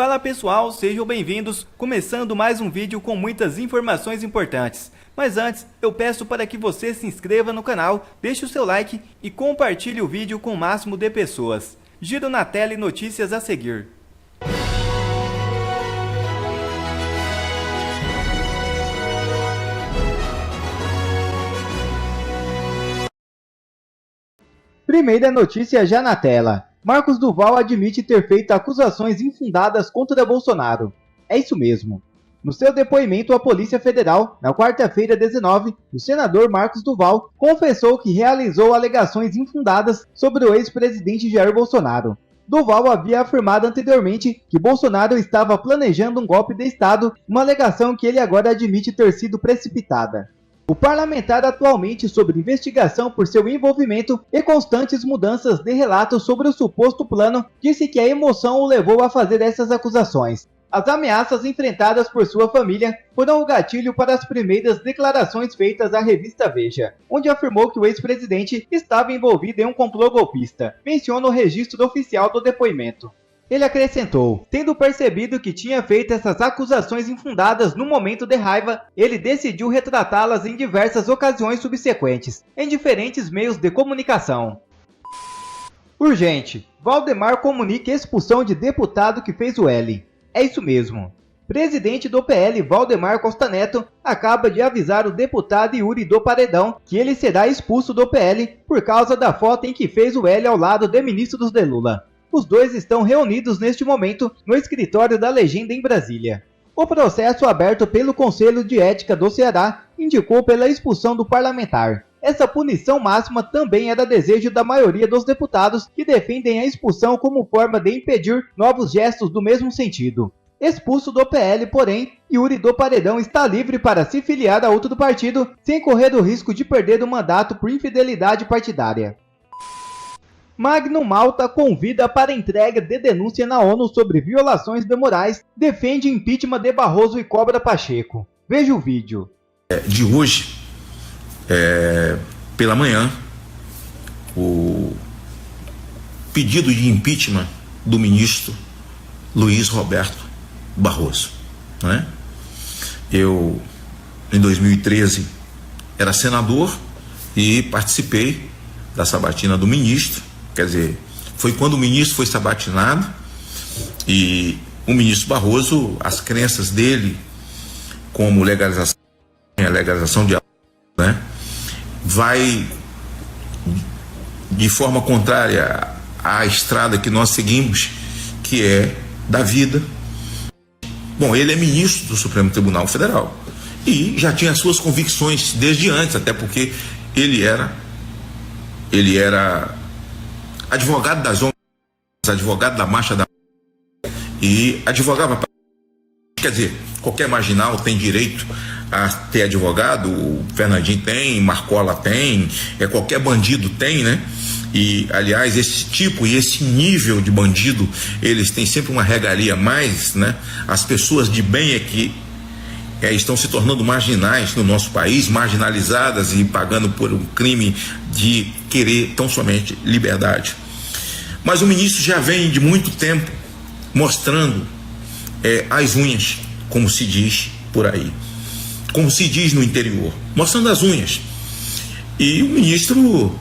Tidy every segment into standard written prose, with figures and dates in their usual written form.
Fala pessoal, sejam bem-vindos, começando mais um vídeo com muitas informações importantes. Mas antes, eu peço para que você se inscreva no canal, deixe o seu like e compartilhe o vídeo com o máximo de pessoas. Giro na tela e notícias a seguir. Primeira notícia já na tela. Marcos Duval admite ter feito acusações infundadas contra Bolsonaro. É isso mesmo. No seu depoimento à Polícia Federal, na quarta-feira 19, o senador Marcos Duval confessou que realizou alegações infundadas sobre o ex-presidente Jair Bolsonaro. Duval havia afirmado anteriormente que Bolsonaro estava planejando um golpe de Estado, uma alegação que ele agora admite ter sido precipitada. O parlamentar, atualmente sob investigação por seu envolvimento e constantes mudanças de relatos sobre o suposto plano, disse que a emoção o levou a fazer essas acusações. As ameaças enfrentadas por sua família foram o gatilho para as primeiras declarações feitas à revista Veja, onde afirmou que o ex-presidente estava envolvido em um complô golpista. Menciona o registro oficial do depoimento. Ele acrescentou, tendo percebido que tinha feito essas acusações infundadas no momento de raiva, ele decidiu retratá-las em diversas ocasiões subsequentes, em diferentes meios de comunicação. Urgente. Valdemar comunica expulsão de deputado que fez o L. É isso mesmo. Presidente do PL, Valdemar Costa Neto, acaba de avisar o deputado Yuri do Paredão que ele será expulso do PL por causa da foto em que fez o L ao lado de ministros de Lula. Os dois estão reunidos neste momento no escritório da Legenda em Brasília. O processo aberto pelo Conselho de Ética do Ceará indicou pela expulsão do parlamentar. Essa punição máxima também era desejo da maioria dos deputados que defendem a expulsão como forma de impedir novos gestos do mesmo sentido. Expulso do PL, porém, Yuri do Paredão está livre para se filiar a outro partido sem correr o risco de perder o mandato por infidelidade partidária. Magno Malta convida para entrega de denúncia na ONU sobre violações de morais, defende impeachment de Barroso e cobra Pacheco. Veja o vídeo. De hoje, pela manhã, o pedido de impeachment do ministro Luiz Roberto Barroso. Né? Eu, em 2013, era senador e participei da sabatina do ministro. Quer dizer, foi quando o ministro foi sabatinado e o ministro Barroso, as crenças dele, como legalização de aborto, né, vai de forma contrária à estrada que nós seguimos, que é da vida. Bom, ele é ministro do Supremo Tribunal Federal e já tinha suas convicções desde antes, até porque ele era advogado das ONGs, advogado da Marcha da e advogava, quer dizer, qualquer marginal tem direito a ter advogado, o Fernandinho tem, Marcola tem, qualquer bandido tem, né? E, aliás, esse tipo e esse nível de bandido, eles têm sempre uma regalia a mais, né? As pessoas de bem que estão se tornando marginais no nosso país, marginalizadas e pagando por um crime de querer tão somente liberdade. Mas o ministro já vem de muito tempo mostrando as unhas, como se diz por aí, como se diz no interior, mostrando as unhas. E o ministro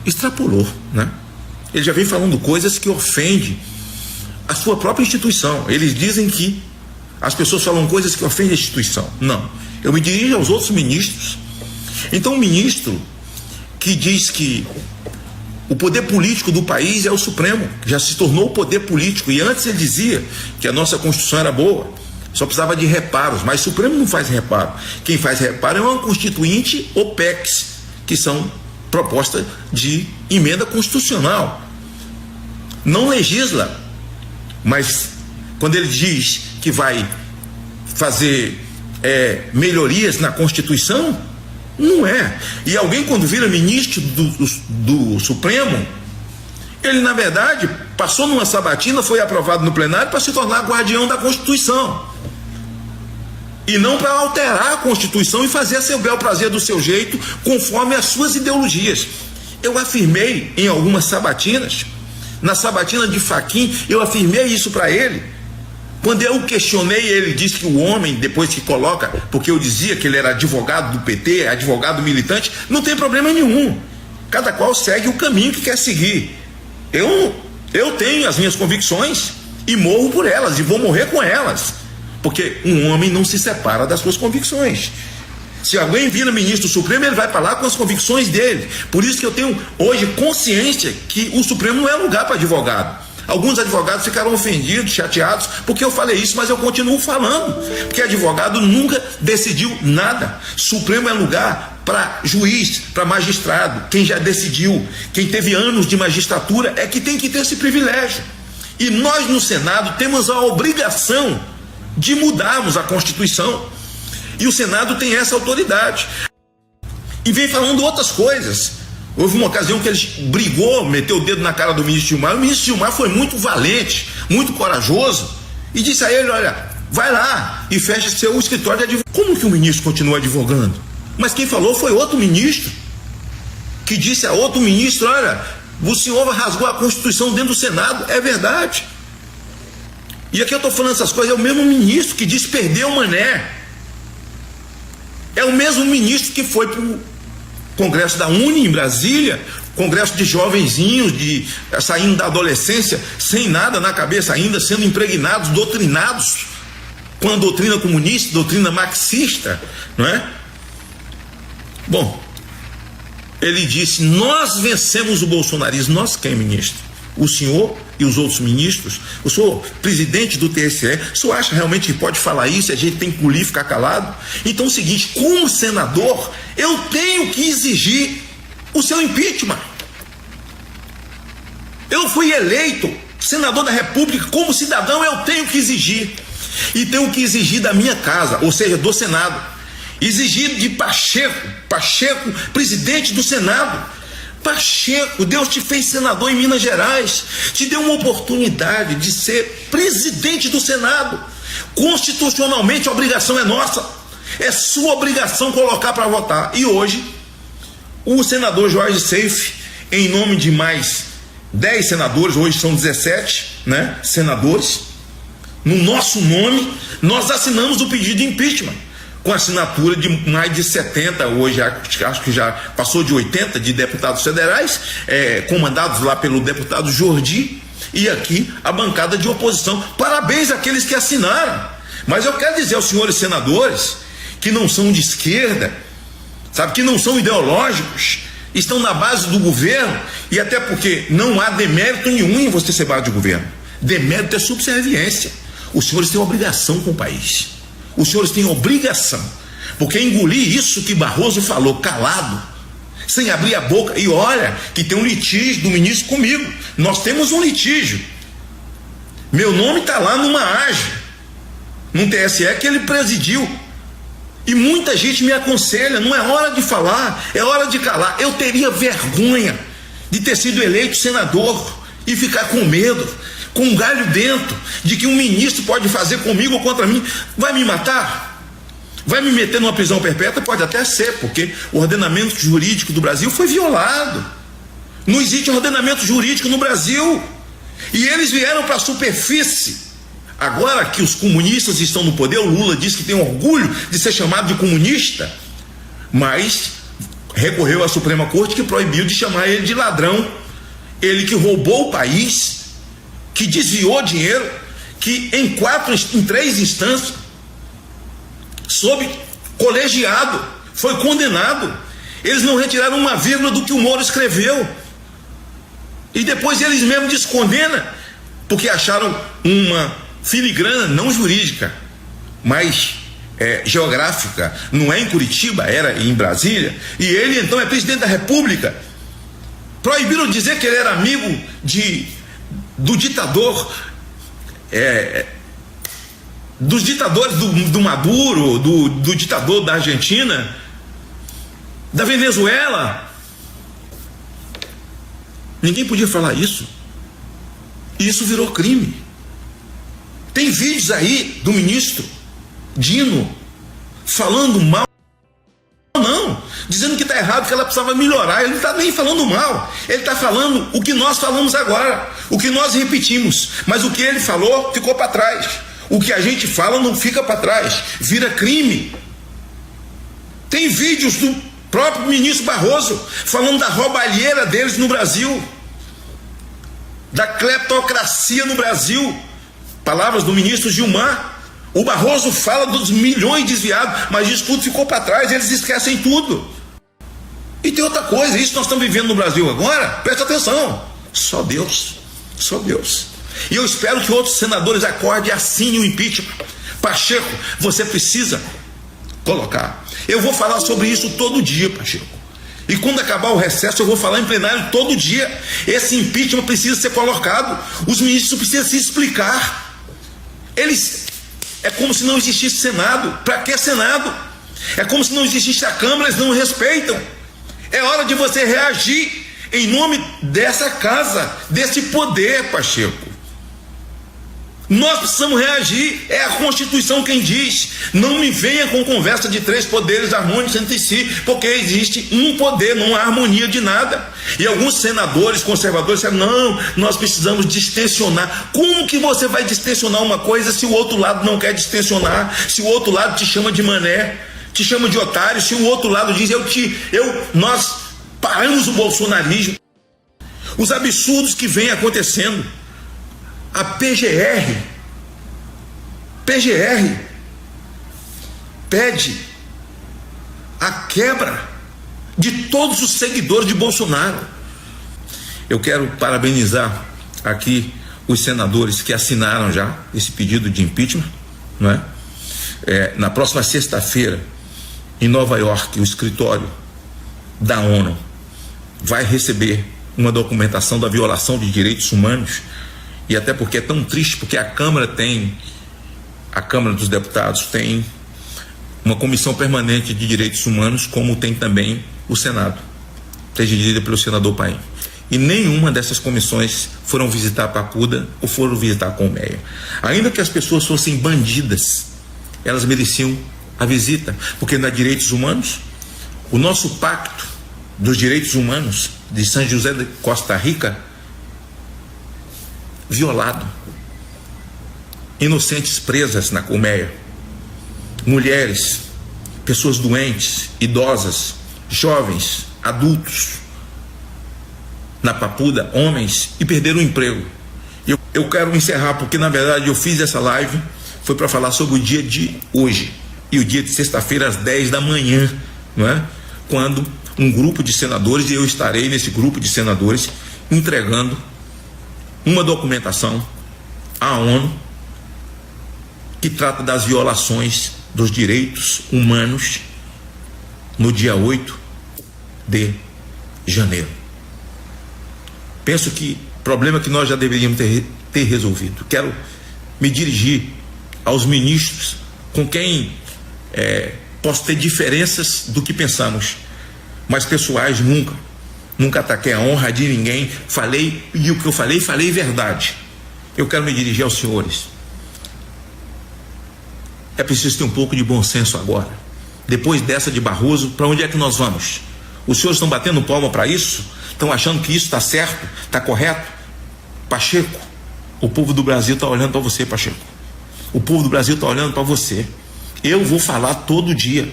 extrapolou, né? Ele já vem falando coisas que ofendem a sua própria instituição. Eles dizem que as pessoas falam coisas que ofendem a instituição. Não, eu me dirijo aos outros ministros. Então, o ministro que diz que o poder político do país é o Supremo, que já se tornou o poder político, e antes ele dizia que a nossa Constituição era boa, só precisava de reparos, mas o Supremo não faz reparo. Quem faz reparo é uma Constituinte ou PECs, que são proposta de emenda constitucional. Não legisla, mas quando ele diz que vai fazer melhorias na Constituição, não é. E alguém, quando vira ministro do Supremo, ele, na verdade, passou numa sabatina, foi aprovado no plenário para se tornar guardião da Constituição. E não para alterar a Constituição e fazer a seu bel prazer do seu jeito, conforme as suas ideologias. Eu afirmei em algumas sabatinas, na sabatina de Fachin, eu afirmei isso para ele, Quando eu questionei, ele disse que o homem, depois que coloca, porque eu dizia que ele era advogado do PT, advogado militante, não tem problema nenhum. Cada qual segue o caminho que quer seguir. Eu tenho as minhas convicções e morro por elas, e vou morrer com elas. Porque um homem não se separa das suas convicções. Se alguém vira ministro do Supremo, ele vai para lá com as convicções dele. Por isso que eu tenho hoje consciência que o Supremo não é lugar para advogado. Alguns advogados ficaram ofendidos, chateados, porque eu falei isso, mas eu continuo falando. Porque advogado nunca decidiu nada. Supremo é lugar para juiz, para magistrado. Quem já decidiu, quem teve anos de magistratura é que tem que ter esse privilégio. E nós no Senado temos a obrigação de mudarmos a Constituição. E o Senado tem essa autoridade. E vem falando outras coisas. Houve uma ocasião que ele brigou, meteu o dedo na cara do ministro Gilmar. O ministro Gilmar foi muito valente, muito corajoso, e disse a ele: olha, vai lá e fecha seu escritório de advogado. Como que o ministro continua advogando? Mas quem falou foi outro ministro, que disse a outro ministro: olha, o senhor rasgou a Constituição dentro do Senado. É verdade. E aqui eu estou falando essas coisas, é o mesmo ministro que disse perder o mané. É o mesmo ministro que foi para o Congresso da Uni em Brasília, congresso de jovenzinhos, saindo da adolescência, sem nada na cabeça ainda, sendo impregnados, doutrinados com a doutrina comunista, doutrina marxista, não é? Bom, ele disse: nós vencemos o bolsonarismo. Nós quem, ministro? O senhor e os outros ministros? O senhor, presidente do TSE, o senhor acha realmente que pode falar isso e a gente tem que engolir e ficar calado? Então é o seguinte, como senador, eu tenho que exigir o seu impeachment. Eu fui eleito senador da República, como cidadão eu tenho que exigir. E tenho que exigir da minha casa, ou seja, do Senado. Exigir de Pacheco, presidente do Senado. Pacheco, Deus te fez senador em Minas Gerais, te deu uma oportunidade de ser presidente do Senado. Constitucionalmente a obrigação é nossa, é sua obrigação colocar para votar. E hoje o senador Jorge Seife, em nome de mais 10 senadores, hoje são 17, né, senadores, no nosso nome, nós assinamos o pedido de impeachment, com assinatura de mais de 70, hoje acho que já passou de 80, de deputados federais, comandados lá pelo deputado Jordi, e aqui a bancada de oposição. Parabéns àqueles que assinaram. Mas eu quero dizer aos senhores senadores, que não são de esquerda, sabe, que não são ideológicos, estão na base do governo, e até porque não há demérito nenhum em você ser base de governo. Demérito é subserviência. Os senhores têm obrigação com o país. Os senhores têm obrigação, porque engolir isso que Barroso falou calado, sem abrir a boca. E olha que tem um litígio do ministro comigo, nós temos um litígio, meu nome está lá numa AGE, num TSE que ele presidiu, e muita gente me aconselha: não é hora de falar, é hora de calar. Eu teria vergonha de ter sido eleito senador e ficar com medo, com um galho dentro, de que um ministro pode fazer comigo ou contra mim. Vai me matar? Vai me meter numa prisão perpétua? Pode até ser, porque o ordenamento jurídico do Brasil foi violado. Não existe ordenamento jurídico no Brasil. E eles vieram para a superfície. Agora que os comunistas estão no poder, o Lula diz que tem orgulho de ser chamado de comunista, mas recorreu à Suprema Corte, que proibiu de chamar ele de ladrão. Ele que roubou o país, que desviou dinheiro, que em 3 instâncias, sob colegiado, foi condenado. Eles não retiraram uma vírgula do que o Moro escreveu. E depois eles mesmos descondenam, porque acharam uma filigrana não jurídica, mas geográfica. Não é em Curitiba, era em Brasília. E ele então é presidente da República. Proibiram de dizer que ele era amigo do ditador, dos ditadores do Maduro, do ditador da Argentina, da Venezuela. Ninguém podia falar isso. E isso virou crime. Tem vídeos aí do ministro Dino falando mal, não, dizendo que está errado, que ela precisava melhorar. Ele não está nem falando mal, ele está falando o que nós falamos agora, o que nós repetimos, mas o que ele falou ficou para trás. O que a gente fala não fica para trás, vira crime. Tem vídeos do próprio ministro Barroso falando da roubalheira deles no Brasil, da cleptocracia no Brasil. Palavras do ministro Gilmar. O Barroso fala dos milhões desviados, mas isso tudo ficou para trás, eles esquecem tudo. E tem outra coisa, isso que nós estamos vivendo no Brasil agora, presta atenção, só Deus, só Deus. E eu espero que outros senadores acordem e assinem o impeachment. Pacheco, você precisa colocar. Eu vou falar sobre isso todo dia, Pacheco. E quando acabar o recesso, eu vou falar em plenário todo dia. Esse impeachment precisa ser colocado. Os ministros precisam se explicar. É como se não existisse Senado. Para que Senado? É como se não existisse a Câmara, eles não respeitam. É hora de você reagir em nome dessa casa, desse poder, Pacheco. Nós precisamos reagir, é a Constituição quem diz. Não me venha com conversa de 3 poderes harmônicos entre si, porque existe um poder, não há harmonia de nada. E alguns senadores conservadores disseram, não, nós precisamos distensionar. Como que você vai distensionar uma coisa se o outro lado não quer distensionar? Se o outro lado te chama de mané, te chama de otário, se o outro lado diz, nós paramos o bolsonarismo. Os absurdos que vêm acontecendo. A PGR pede a quebra de todos os seguidores de Bolsonaro. Eu quero parabenizar aqui os senadores que assinaram já esse pedido de impeachment, não é? Na próxima sexta-feira, em Nova York, o escritório da ONU vai receber uma documentação da violação de direitos humanos. E até porque é tão triste, porque a Câmara dos Deputados tem uma comissão permanente de direitos humanos, como tem também o Senado, presidida pelo senador Paim. E nenhuma dessas comissões foram visitar a Papuda ou foram visitar a Colmeia. Ainda que as pessoas fossem bandidas, elas mereciam a visita, porque na direitos humanos, o nosso pacto dos direitos humanos de São José de Costa Rica, violado, inocentes presas na colmeia, mulheres, pessoas doentes, idosas, jovens, adultos, na Papuda, homens, e perderam o emprego. Eu quero encerrar porque na verdade eu fiz essa live foi para falar sobre o dia de hoje e o dia de sexta-feira às 10 da manhã, não é? Quando um grupo de senadores, e eu estarei nesse grupo de senadores, entregando uma documentação à ONU que trata das violações dos direitos humanos no dia 8 de janeiro. Penso que problema que nós já deveríamos ter resolvido. Quero me dirigir aos ministros com quem posso ter diferenças do que pensamos, mas pessoais nunca ataquei a honra de ninguém, falei, e o que eu falei verdade. Eu quero me dirigir aos senhores. É preciso ter um pouco de bom senso agora. Depois dessa de Barroso, para onde é que nós vamos? Os senhores estão batendo palma para isso? Estão achando que isso está certo, está correto? Pacheco, o povo do Brasil está olhando para você, Pacheco. O povo do Brasil está olhando para você. Eu vou falar todo dia.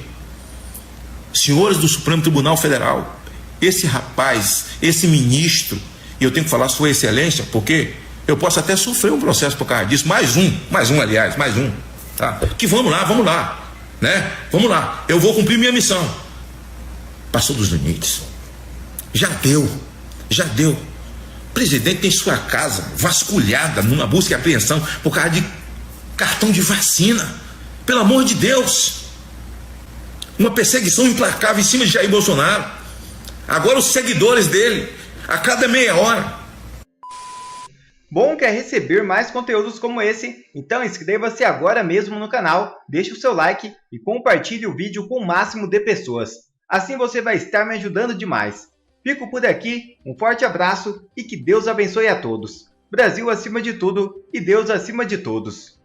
Senhores do Supremo Tribunal Federal, esse rapaz, esse ministro, e eu tenho que falar sua excelência, porque eu posso até sofrer um processo por causa disso, mais um, tá? Que vamos lá, né? Vamos lá, eu vou cumprir minha missão. Passou dos limites. Já deu. O presidente tem sua casa vasculhada numa busca e apreensão por causa de cartão de vacina. Pelo amor de Deus. Uma perseguição implacável em cima de Jair Bolsonaro. Agora os seguidores dele, a cada meia hora. Bom, quer receber mais conteúdos como esse? Então inscreva-se agora mesmo no canal, deixe o seu like e compartilhe o vídeo com o máximo de pessoas. Assim você vai estar me ajudando demais. Fico por aqui, um forte abraço e que Deus abençoe a todos. Brasil acima de tudo e Deus acima de todos.